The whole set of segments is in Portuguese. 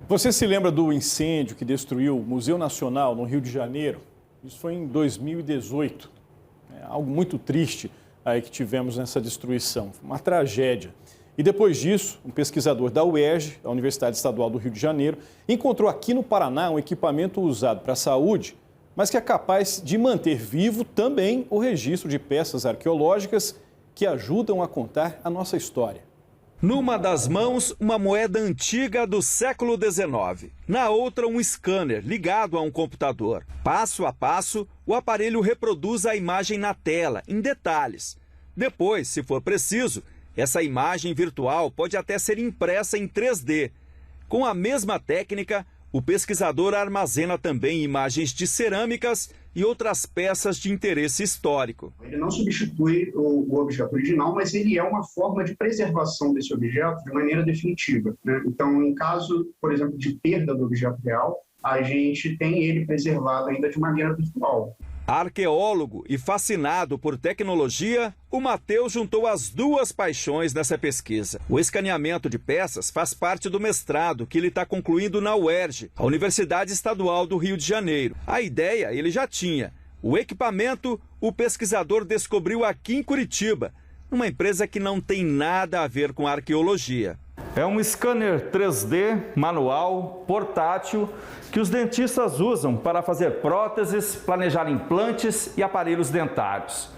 Você se lembra do incêndio que destruiu o Museu Nacional no Rio de Janeiro? Isso foi em 2018. É algo muito triste aí que tivemos nessa destruição. Foi uma tragédia. E depois disso, um pesquisador da UERJ, a Universidade Estadual do Rio de Janeiro, encontrou aqui no Paraná um equipamento usado para a saúde, mas que é capaz de manter vivo também o registro de peças arqueológicas que ajudam a contar a nossa história. Numa das mãos, uma moeda antiga do século XIX. Na outra, um scanner ligado a um computador. Passo a passo, o aparelho reproduz a imagem na tela, em detalhes. Depois, se for preciso, essa imagem virtual pode até ser impressa em 3D. Com a mesma técnica, o pesquisador armazena também imagens de cerâmicas e outras peças de interesse histórico. Ele não substitui o objeto original, mas ele é uma forma de preservação desse objeto de maneira definitiva, né? Então, em caso, por exemplo, de perda do objeto real, a gente tem ele preservado ainda de maneira virtual. Arqueólogo e fascinado por tecnologia, o Matheus juntou as duas paixões nessa pesquisa. O escaneamento de peças faz parte do mestrado que ele está concluindo na UERJ, a Universidade Estadual do Rio de Janeiro. A ideia ele já tinha. O equipamento, o pesquisador descobriu aqui em Curitiba, numa empresa que não tem nada a ver com arqueologia. É um scanner 3D, manual, portátil, que os dentistas usam para fazer próteses, planejar implantes e aparelhos dentários.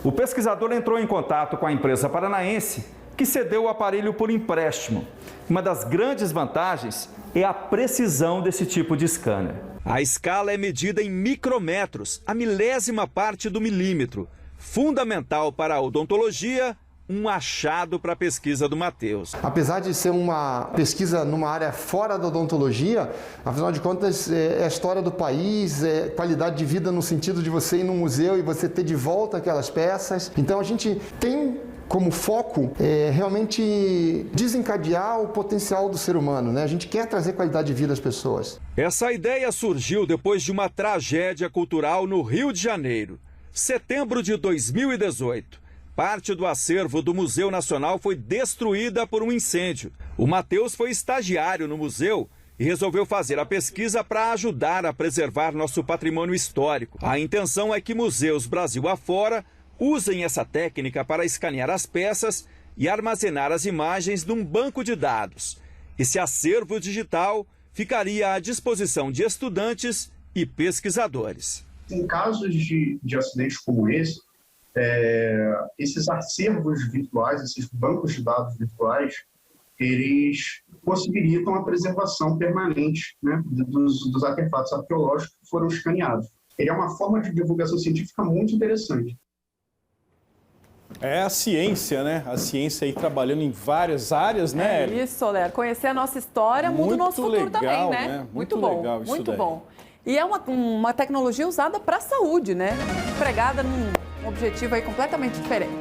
O pesquisador entrou em contato com a empresa paranaense, que cedeu o aparelho por empréstimo. Uma das grandes vantagens é a precisão desse tipo de scanner. A escala é medida em micrômetros, a milésima parte do milímetro. Fundamental para a odontologia, um achado para a pesquisa do Matheus. Apesar de ser uma pesquisa numa área fora da odontologia, afinal de contas é a história do país, é qualidade de vida no sentido de você ir num museu e você ter de volta aquelas peças. Então a gente tem como foco realmente desencadear o potencial do ser humano, né? A gente quer trazer qualidade de vida às pessoas. Essa ideia surgiu depois de uma tragédia cultural no Rio de Janeiro. Setembro de 2018. Parte do acervo do Museu Nacional foi destruída por um incêndio. O Matheus foi estagiário no museu e resolveu fazer a pesquisa para ajudar a preservar nosso patrimônio histórico. A intenção é que museus Brasil afora usem essa técnica para escanear as peças e armazenar as imagens num banco de dados. Esse acervo digital ficaria à disposição de estudantes e pesquisadores. Em casos de acidentes como esse, esses acervos virtuais, esses bancos de dados virtuais, eles possibilitam a preservação permanente, né, dos artefatos arqueológicos que foram escaneados. Ele é uma forma de divulgação científica muito interessante. É a ciência, né? A ciência aí trabalhando em várias áreas, né? É isso, Soler. Conhecer a nossa história muda o nosso futuro legal, também, né? Muito bom, legal isso muito daí. bom. E é uma tecnologia usada para a saúde, né? Empregada num objetivo aí completamente diferente.